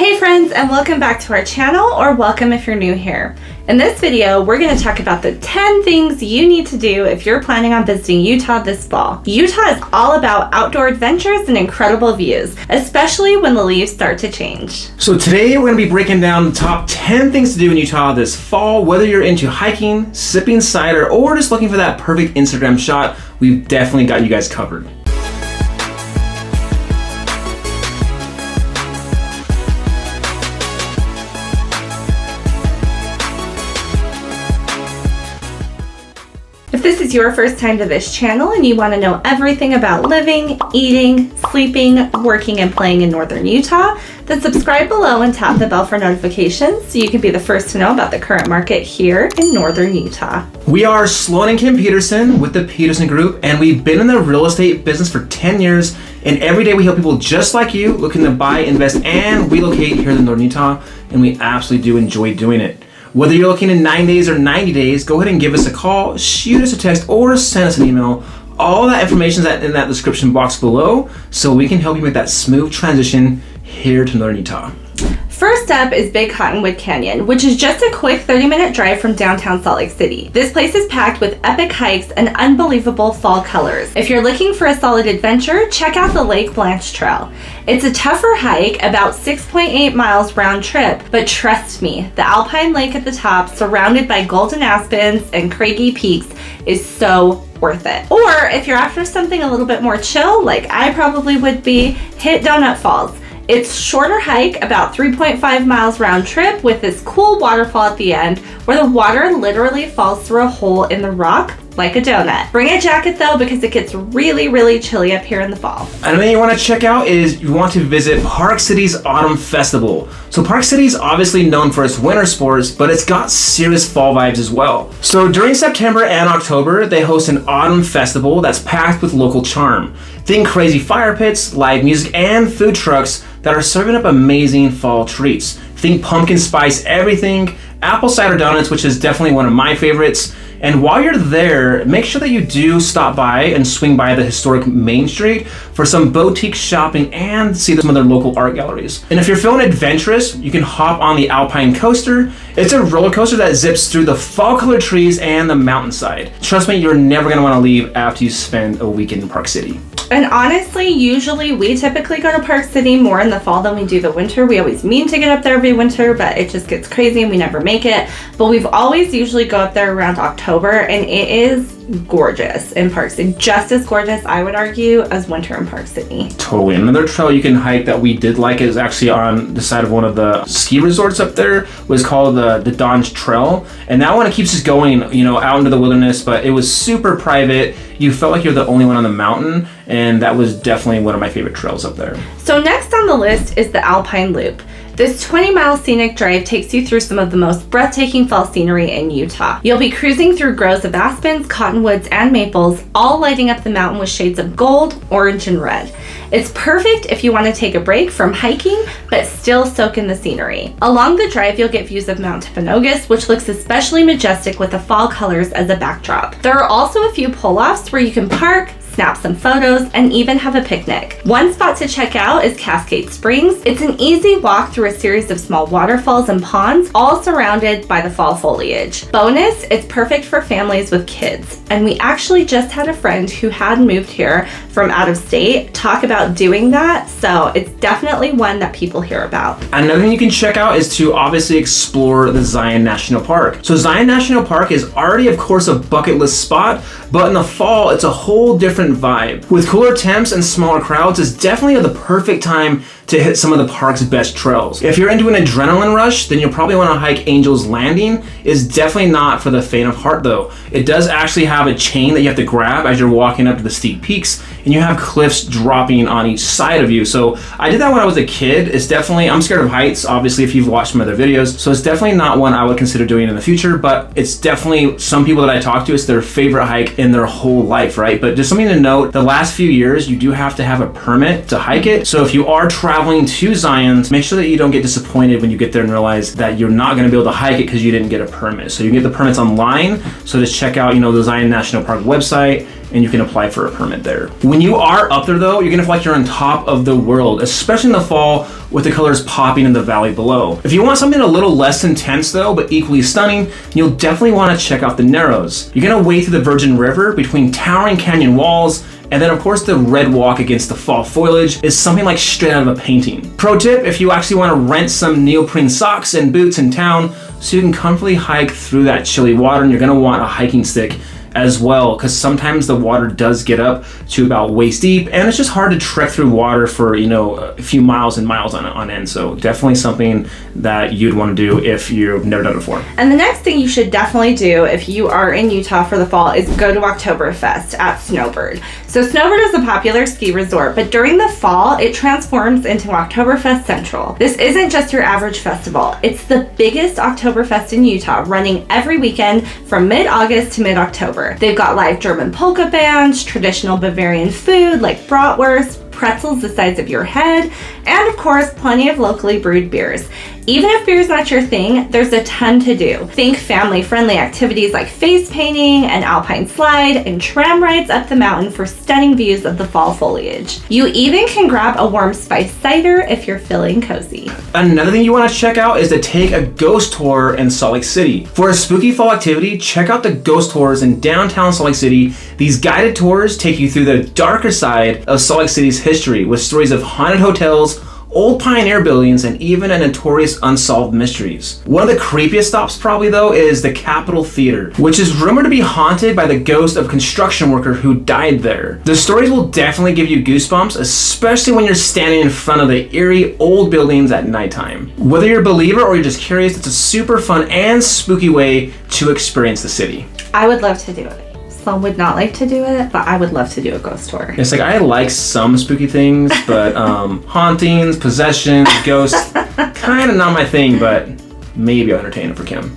Hey friends, and welcome back to our channel, or welcome if you're new here. In this video, we're going to talk about the 10 things you need to do if you're planning on visiting Utah this fall. Utah is all about outdoor adventures and incredible views, especially when the leaves start to change. So today we're going to be breaking down the top 10 things to do in Utah this fall. Whether you're into hiking, sipping cider, or just looking for that perfect Instagram shot, we've definitely got you guys covered. If this is your first time to this channel and you want to know everything about living, eating, sleeping, working, and playing in northern Utah, then subscribe below and tap the bell for notifications so you can be the first to know about the current market here in northern Utah. We are Sloan and Kim Peterson with the Peterson Group, and we've been in the real estate business for 10 years, and every day we help people just like you looking to buy, invest, and relocate here in northern Utah, and we absolutely do enjoy doing it. Whether you're looking in 9 days or 90 days, go ahead and give us a call, shoot us a text, or send us an email. All that information is in that description box below, so we can help you make that smooth transition here to northern Utah. First up is Big Cottonwood Canyon, which is just a quick 30-minute drive from downtown Salt Lake City. This place is packed with epic hikes and unbelievable fall colors. If you're looking for a solid adventure, check out the Lake Blanche Trail. It's a tougher hike, about 6.8 miles round trip, but trust me, the Alpine Lake at the top, surrounded by golden aspens and craggy peaks, is so worth it. Or if you're after something a little bit more chill, like I probably would be, hit Donut Falls. It's shorter hike, about 3.5 miles round trip, with this cool waterfall at the end where the water literally falls through a hole in the rock like a donut. Bring a jacket though, because it gets really chilly up here in the fall. Another thing you want to check out is you want to visit Park City's Autumn Festival. So Park City is obviously known for its winter sports, but it's got serious fall vibes as well. So during September and October, they host an autumn festival that's packed with local charm. Think crazy fire pits, live music, and food trucks that are serving up amazing fall treats. Think pumpkin spice everything, apple cider donuts, which is definitely one of my favorites. And while you're there, make sure that you do stop by and swing by the historic Main Street for some boutique shopping and see some of their local art galleries. And if you're feeling adventurous, you can hop on the Alpine coaster. It's a roller coaster that zips through the fall-colored trees and the mountainside. Trust me, you're never gonna wanna leave after you spend a weekend in Park City. And honestly, usually we typically go to Park City more in the fall than we do the winter. We always mean to get up there every winter, but it just gets crazy and we never make it. But we've always usually go up there around October, and it is gorgeous in Park City. Just as gorgeous, I would argue, as winter in Park City. Totally. Another trail you can hike that we did like is actually on the side of one of the ski resorts up there, was called the Donge Trail. And that one, it keeps us going, out into the wilderness, but it was super private. You felt like you're the only one on the mountain, and that was definitely one of my favorite trails up there. So next on the list is the Alpine Loop. This 20-mile scenic drive takes you through some of the most breathtaking fall scenery in Utah. You'll be cruising through groves of aspens, cottonwoods, and maples, all lighting up the mountain with shades of gold, orange, and red. It's perfect if you want to take a break from hiking, but still soak in the scenery. Along the drive, you'll get views of Mount Timpanogos, which looks especially majestic with the fall colors as a backdrop. There are also a few pull-offs where you can park, snap some photos, and even have a picnic. One spot to check out is Cascade Springs. It's an easy walk through a series of small waterfalls and ponds, all surrounded by the fall foliage. Bonus, it's perfect for families with kids. And we actually just had a friend who had moved here from out of state talk about doing that, so it's definitely one that people hear about. Another thing you can check out is to obviously explore the Zion National Park. So Zion National Park is already, of course, a bucket list spot, but in the fall, it's a whole different vibe. With cooler temps and smaller crowds, it's definitely the perfect time to hit some of the park's best trails. If you're into an adrenaline rush, then you'll probably want to hike Angel's Landing. It's definitely not for the faint of heart though. It does actually have a chain that you have to grab as you're walking up to the steep peaks, and you have cliffs dropping on each side of you. So I did that when I was a kid. It's definitely, I'm scared of heights, obviously, if you've watched my other videos. So it's definitely not one I would consider doing in the future, but it's definitely some people that I talk to, it's their favorite hike in their whole life, right? But just something to note, the last few years, you do have to have a permit to hike it. So if you are traveling traveling to Zion, make sure that you don't get disappointed when you get there and realize that you're not going to be able to hike it because you didn't get a permit. So you can get the permits online. So just check out, the Zion National Park website, and you can apply for a permit there. When you are up there though, you're gonna feel like you're on top of the world, especially in the fall with the colors popping in the valley below. If you want something a little less intense though, but equally stunning, you'll definitely wanna check out the Narrows. You're gonna wade through the Virgin River between towering canyon walls, and then of course the red walk against the fall foliage is something like straight out of a painting. Pro tip, if you actually wanna rent some neoprene socks and boots in town so you can comfortably hike through that chilly water, and you're gonna want a hiking stick as well, because sometimes the water does get up to about waist deep, and it's just hard to trek through water for a few miles and miles on end. So definitely something that you'd want to do if you've never done it before. And the next thing you should definitely do if you are in Utah for the fall is go to OktoberFest at Snowbird. So Snowbird is a popular ski resort, but during the fall it transforms into Oktoberfest Central. This isn't just your average festival, it's the biggest Oktoberfest in Utah, running every weekend from mid-August to mid-October. They've got live German polka bands, traditional Bavarian food like bratwurst, pretzels the size of your head, and of course, plenty of locally brewed beers. Even if beer's not your thing, there's a ton to do. Think family-friendly activities like face painting, an alpine slide, and tram rides up the mountain for stunning views of the fall foliage. You even can grab a warm spiced cider if you're feeling cozy. Another thing you want to check out is to take a ghost tour in Salt Lake City. For a spooky fall activity, check out the ghost tours in downtown Salt Lake City. These guided tours take you through the darker side of Salt Lake City's history with stories of haunted hotels, old pioneer buildings, and even a notorious unsolved mysteries. One of the creepiest stops probably though is the Capitol Theater, which is rumored to be haunted by the ghost of a construction worker who died there. The stories will definitely give you goosebumps, especially when you're standing in front of the eerie old buildings at nighttime. Whether you're a believer or you're just curious, it's a super fun and spooky way to experience the city. I would love to do it. Some would not like to do it, but I would love to do a ghost tour. It's like I like some spooky things, but hauntings, possessions, ghosts, kind of not my thing, but maybe I'll entertain it for Kim.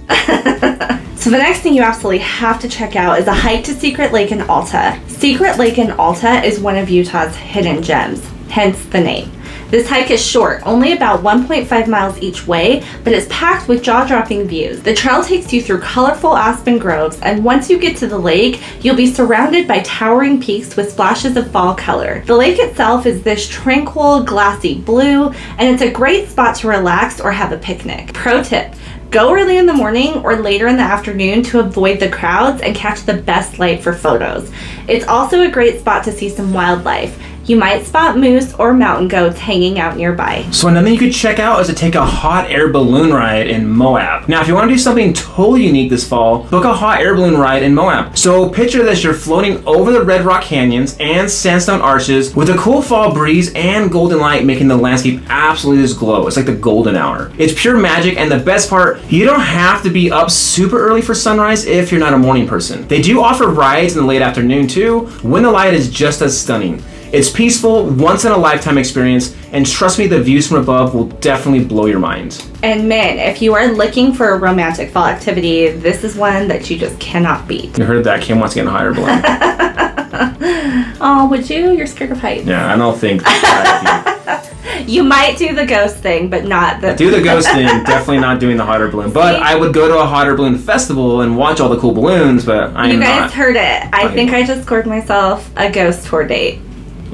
So the next thing you absolutely have to check out is a hike to Cecret Lake in Alta. Cecret Lake in Alta is one of Utah's hidden gems, hence the name. This hike is short, only about 1.5 miles each way, but it's packed with jaw-dropping views. The trail takes you through colorful aspen groves, and once you get to the lake, you'll be surrounded by towering peaks with splashes of fall color. The lake itself is this tranquil, glassy blue, and it's a great spot to relax or have a picnic. Pro tip: go early in the morning or later in the afternoon to avoid the crowds and catch the best light for photos. It's also a great spot to see some wildlife. You might spot moose or mountain goats hanging out nearby. So another thing you could check out is to take a hot air balloon ride in Moab. Now, if you want to do something totally unique this fall, book a hot air balloon ride in Moab. So picture this, you're floating over the red rock canyons and sandstone arches with a cool fall breeze and golden light making the landscape absolutely just glow. It's like the golden hour. It's pure magic, and the best part, you don't have to be up super early for sunrise if you're not a morning person. They do offer rides in the late afternoon too, when the light is just as stunning. It's peaceful, once-in-a-lifetime experience, and trust me, the views from above will definitely blow your mind. And men, if you are looking for a romantic fall activity, this is one that you just cannot beat. You heard that? Kim wants to get in a higher balloon. Oh, would you? You're scared of heights. Yeah, I don't think You might do the ghost thing, but not the... Do the ghost thing, definitely not doing the hot air balloon. But I would go to a hot air balloon festival and watch all the cool balloons, but I am not. You guys heard it. I think I just scored myself a ghost tour date.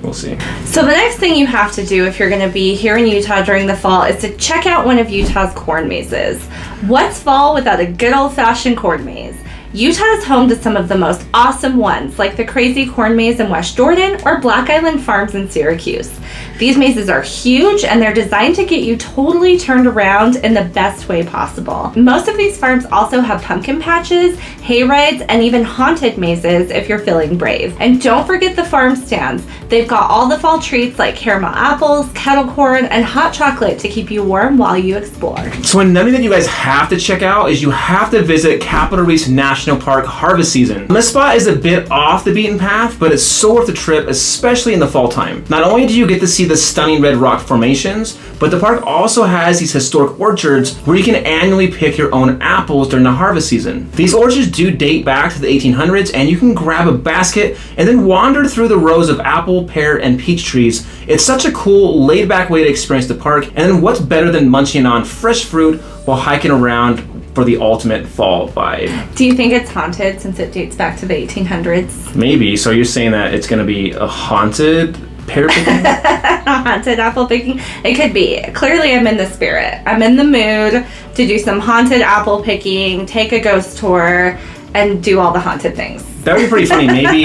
We'll see. So the next thing you have to do if you're going to be here in Utah during the fall is to check out one of Utah's corn mazes. What's fall without a good old-fashioned corn maze? Utah is home to some of the most awesome ones, like the Crazy Corn Maze in West Jordan or Black Island Farms in Syracuse. These mazes are huge and they're designed to get you totally turned around in the best way possible. Most of these farms also have pumpkin patches, hay rides, and even haunted mazes if you're feeling brave. And don't forget the farm stands. They've got all the fall treats like caramel apples, kettle corn, and hot chocolate to keep you warm while you explore. So another thing that you guys have to check out is you have to visit Capitol Reef's National National Park harvest season. This spot is a bit off the beaten path, but it's so worth the trip, especially in the fall time. Not only do you get to see the stunning red rock formations, but the park also has these historic orchards where you can annually pick your own apples during the harvest season. These orchards do date back to the 1800s, and you can grab a basket and then wander through the rows of apple, pear, and peach trees. It's such a cool, laid-back way to experience the park, and then what's better than munching on fresh fruit while hiking around for the ultimate fall vibe. Do you think it's haunted since it dates back to the 1800s? Maybe. So you're saying that it's going to be a haunted pear picking? Haunted apple picking? It could be. Clearly I'm in the spirit. I'm in the mood to do some haunted apple picking, take a ghost tour, and do all the haunted things. That would be pretty funny. Maybe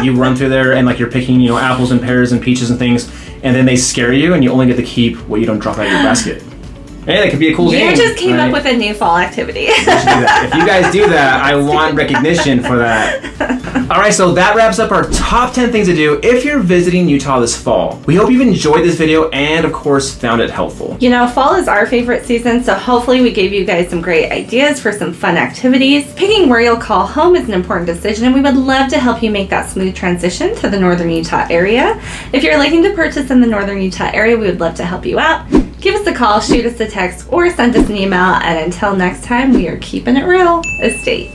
you run through there and you're picking apples and pears and peaches and things, and then they scare you and you only get to keep what you don't drop out of your basket. Hey, that could be a cool game. You just came up with a new fall activity. If you guys do that, I want recognition for that. All right, so that wraps up our top 10 things to do if you're visiting Utah this fall. We hope you've enjoyed this video and, of course, found it helpful. Fall is our favorite season, so hopefully we gave you guys some great ideas for some fun activities. Picking where you'll call home is an important decision, and we would love to help you make that smooth transition to the northern Utah area. If you're looking to purchase in the northern Utah area, we would love to help you out. Give us a call, shoot us a text, or send us an email, and until next time, we are keeping it real. Estate.